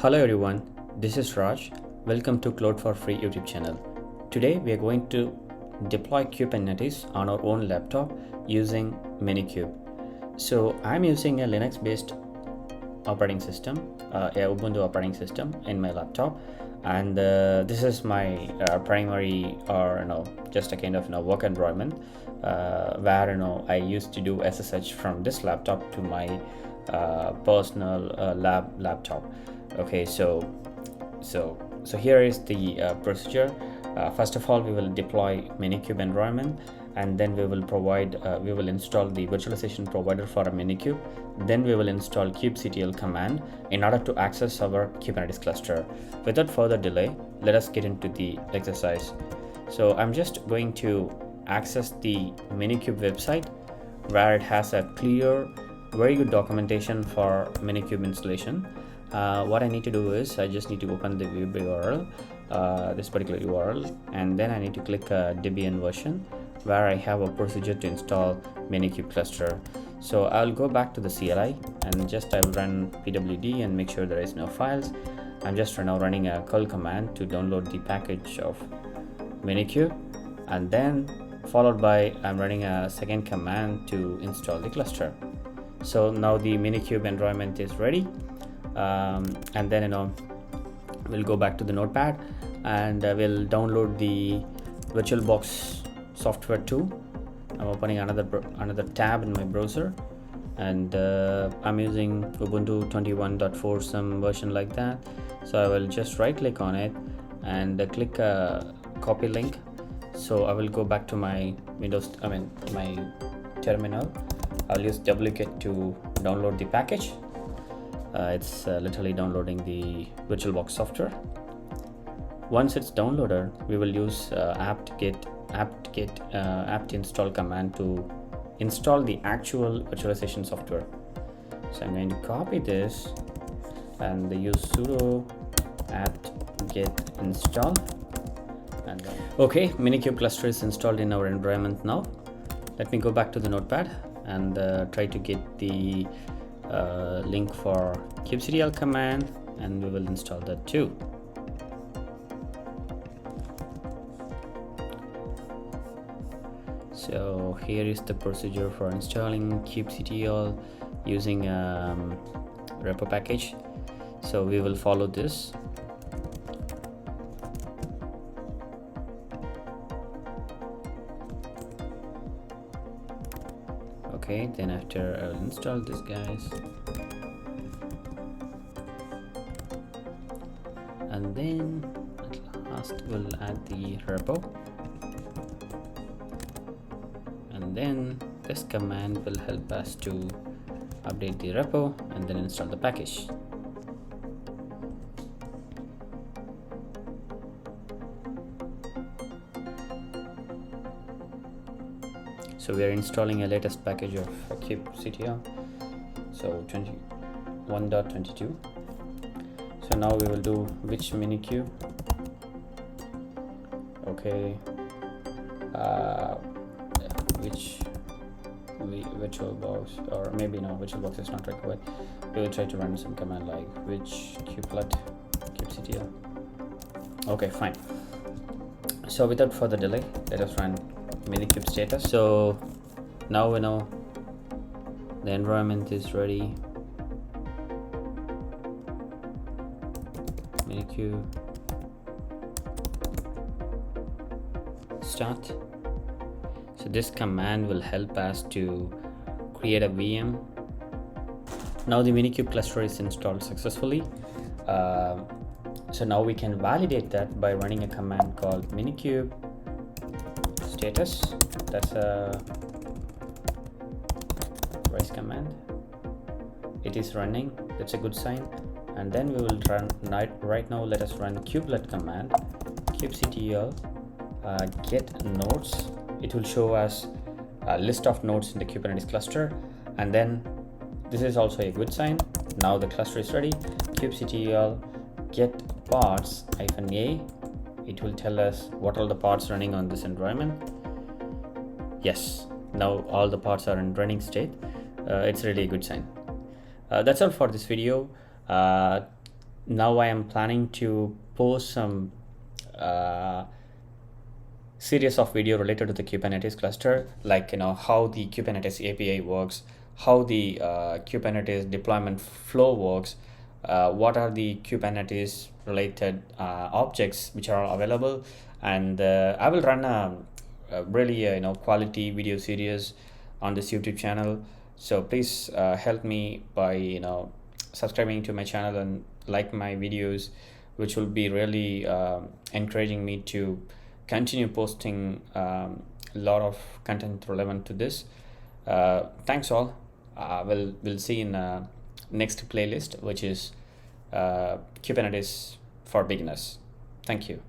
Hello everyone, this is Raj. Welcome to Cloud for Free YouTube channel. Today we are going to deploy Kubernetes on our own laptop using Minikube. So I'm using a Linux based operating system, a Ubuntu operating system in my laptop, and this is my primary or just a kind of work environment where I used to do SSH from this laptop to my personal laptop. Okay, so here is the procedure. First of all, we will deploy Minikube environment, and then we will install the virtualization provider for a Minikube. Then we will install kubectl command in order to access our Kubernetes cluster. Without further delay, let us get into the exercise. So I'm just going to access the Minikube website, where it has a clear, very good documentation for Minikube installation. What I need to do is I just need to open the web URL, this particular URL, and then I need to click Debian version, where I have a procedure to install Minikube cluster. So I'll go back to the CLI and I will run pwd and make sure there is no files. I'm just now running a curl command to download the package of Minikube, and then followed by I'm running a second command to install the cluster. So now the Minikube environment is ready. And then we'll go back to the notepad and we'll download the VirtualBox software too. I'm opening another tab in my browser, and I'm using Ubuntu 21.4, some version like that. So I will just right click on it and click copy link. So I will go back to my my terminal. I'll use wget to download the package. It's literally downloading the VirtualBox software. Once it's downloaded, we will use apt-get install command to install the actual virtualization software. So I'm going to copy this and use sudo apt-get install. And okay, Minikube cluster is installed in our environment now. Let me go back to the notepad and try to get the link for kubectl command, and we will install that too. So here is the procedure for installing kubectl using repo package. So we will follow this. Okay, then after I'll install this, guys, and then at last we'll add the repo, and then this command will help us to update the repo and then install the package. So we are installing a latest package of kubectl, so 21.22. So now we will do which Minikube. Okay, which VirtualBox, or maybe no, VirtualBox is not required. We will try to run some command like which kubectl. Okay, fine. So without further delay, let us run Minikube status. So now we know the environment is ready. Minikube start. So this command will help us to create a VM. Now the Minikube cluster is installed successfully. So now we can validate that by running a command called Minikube status. That's a voice command. It is running. That's a good sign. And then we will run right now. Let us run kubectl command, kubectl get nodes. It will show us a list of nodes in the Kubernetes cluster, and then this is also a good sign. Now the cluster is ready. Kubectl get pods -a. It will tell us what all the pods running on this environment. Yes, now all the pods are in running state. It's really a good sign. That's all for this video. Now I am planning to post some series of video related to the Kubernetes cluster, like how the Kubernetes API works, how the Kubernetes deployment flow works, what are the Kubernetes related objects which are available, and I will run a really quality video series on this YouTube channel. So please help me by subscribing to my channel and like my videos, which will be really encouraging me to continue posting a lot of content relevant to this. Thanks all. We'll see in next playlist, which is Kubernetes for beginners. Thank you.